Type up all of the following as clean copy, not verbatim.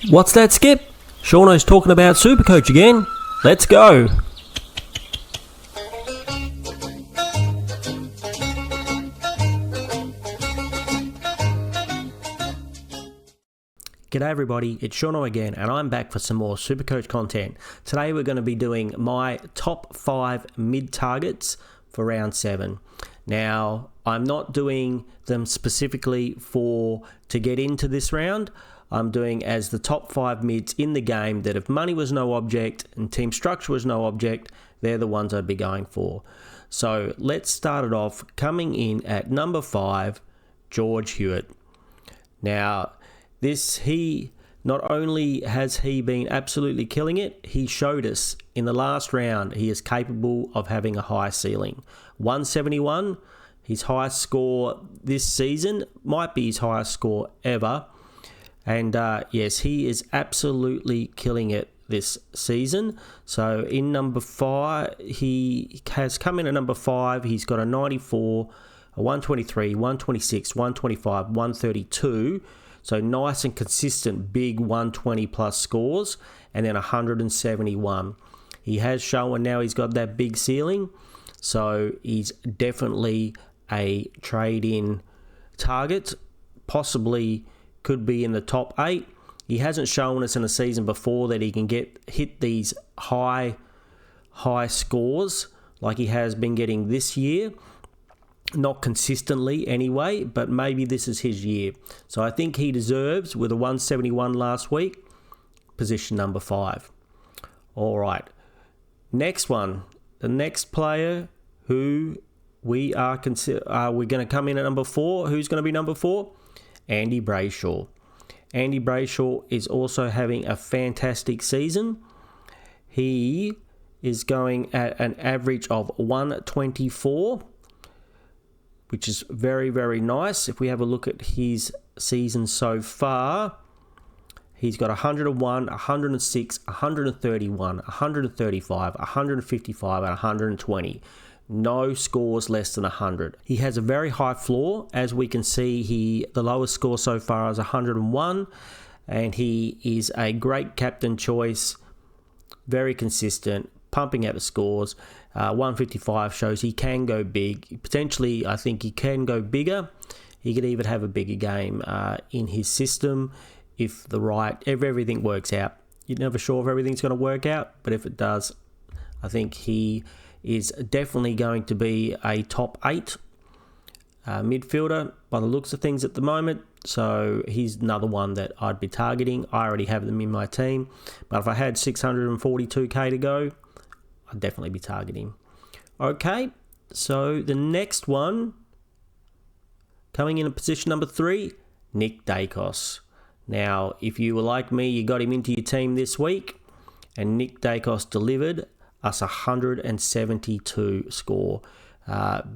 What's that, Skip? Shauno's talking about Supercoach again. Let's go. G'day everybody, it's Shauno again, and I'm back for some more Supercoach content. Today we're going to be doing my top 5 mid targets for round 7. Now, I'm not doing them specifically to get into this round. I'm doing as the top 5 mids in the game that if money was no object and team structure was no object, they're the ones I'd be going for. So let's start it off coming in at number 5, George Hwitt. Now, he not only has he been absolutely killing it, he showed us in the last round he is capable of having a high ceiling. 171, his highest score this season, might be his highest score ever. And yes, he is absolutely killing it this season. So in number 5, he has come in at number 5. He's got a 94, a 123, 126, 125, 132. So nice and consistent big 120 plus scores, and then 171. He has shown now he's got that big ceiling, so he's definitely a trade-in target, possibly could be in the top 8. He hasn't shown us in a season before that he can hit these high scores like he has been getting this year. Not consistently anyway, but maybe this is his year. So I think he deserves, with a 171 last week, position number 5. All right. Next one. The next player who we're going to come in at number 4. Who's going to be number 4? Andy Bradshaw. Andy Bradshaw is also having a fantastic season. He is going at an average of 124, which is very, very nice. If we have a look at his season so far, he's got 101, 106, 131, 135, 155, and 120. No scores less than 100. He has a very high floor. As we can see, the lowest score so far is 101, and he is a great captain choice, very consistent, pumping out the scores. 155 shows he can go big. Potentially, I think he can go bigger. He could even have a bigger game in his system if everything works out. You're never sure if everything's going to work out, but if it does, I think he is definitely going to be a top 8 midfielder by the looks of things at the moment. So he's another one that I'd be targeting. I already have them in my team, but if I had 642k to go, I'd definitely be targeting. Okay, so the next one, coming in at position number 3, Nick Daicos. Now, if you were like me, you got him into your team this week, and Nick Daicos delivered us 172 score.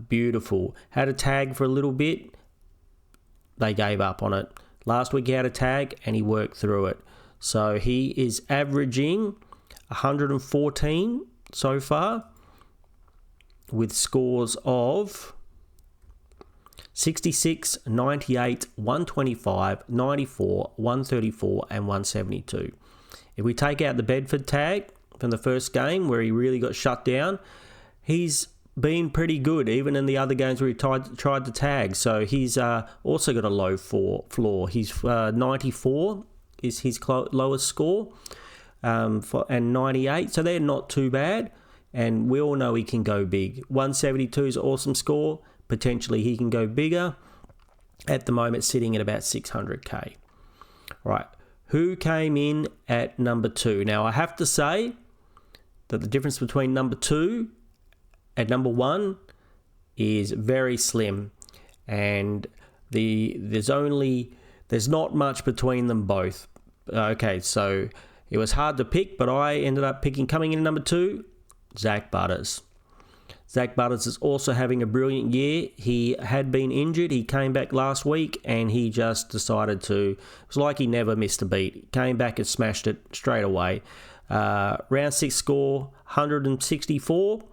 Beautiful. Had a tag for a little bit. They gave up on it. Last week he had a tag, and he worked through it. So he is averaging 114 so far, with scores of 66, 98, 125, 94, 134, and 172. If we take out the Bedford tag from the first game where he really got shut down, he's been pretty good, even in the other games where he tried to tag. So he's also got a low floor. He's 94 is his lowest score. And 98, so they're not too bad, and we all know he can go big. 172 is an awesome score. Potentially he can go bigger. At the moment, sitting at about 600k. Right, who came in at number 2? Now, I have to say that the difference between number 2 and number 1 is very slim, and there's not much between them both. Okay, so it was hard to pick, but I ended up picking, coming in at number 2, Zack Butters. Zack Butters is also having a brilliant year. He had been injured. He came back last week, and he just decided it was like he never missed a beat. He came back and smashed it straight away. Round 6 score, 164,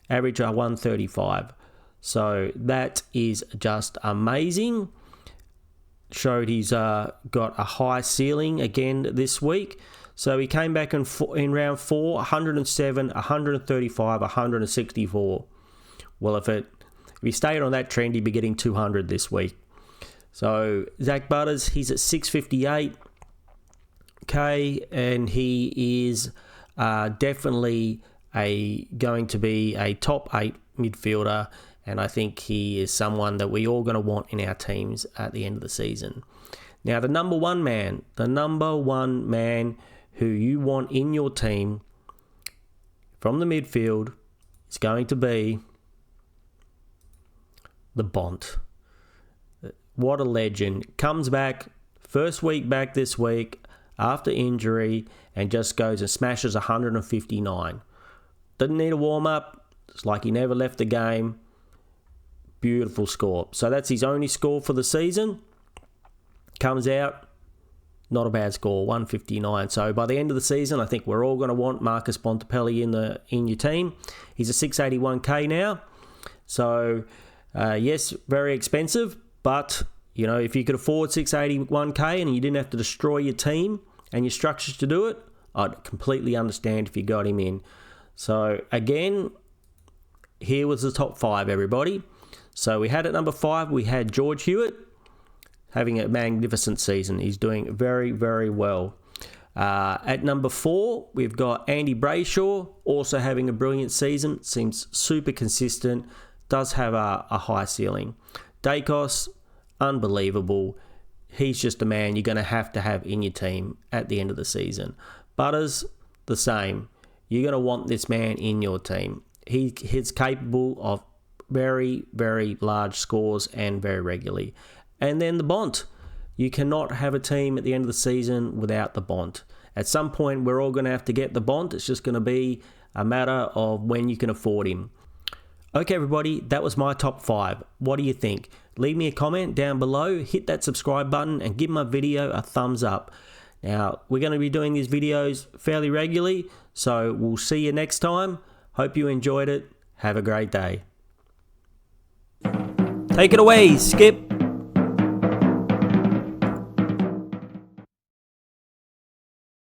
average 135. So that is just amazing. showed he's got a high ceiling again this week. So he came back in round 4, 107, 135, 164. Well, if he stayed on that trend, he'd be getting 200 this week. So Zack Butters, he's at 658k, and he is definitely going to be a top 8 midfielder, and I think he is someone that we all going to want in our teams at the end of the season. Now, the number one man who you want in your team from the midfield is going to be the Bont. What a legend. Comes back, first week back this week after injury, and just goes and smashes 159. Didn't need a warm-up. It's like he never left the game. Beautiful score. So that's his only score for the season. Comes out, not a bad score, 159. So by the end of the season, I think we're all going to want Marcus Bontempelli in your team. He's a 681k now. So yes, very expensive, but you know, if you could afford 681k and you didn't have to destroy your team and your structures to do it, I'd completely understand if you got him in. So again, here was the top 5, everybody. So we had at number 5, we had George Hwitt, having a magnificent season. He's doing very, very well. At number 4, we've got Andy Bradshaw, also having a brilliant season. Seems super consistent, does have a high ceiling. Dacos, unbelievable. He's just a man you're going to have in your team at the end of the season. Butters, the same. You're going to want this man in your team. He's capable of very, very large scores and very regularly. And then the Bont. You cannot have a team at the end of the season without the Bont. At some point, we're all going to have to get the Bont. It's just going to be a matter of when you can afford him. Okay, everybody, that was my top 5. What do you think? Leave me a comment down below, hit that subscribe button, and give my video a thumbs up. Now, we're going to be doing these videos fairly regularly, so we'll see you next time. Hope you enjoyed it. Have a great day. Take it away, Skip.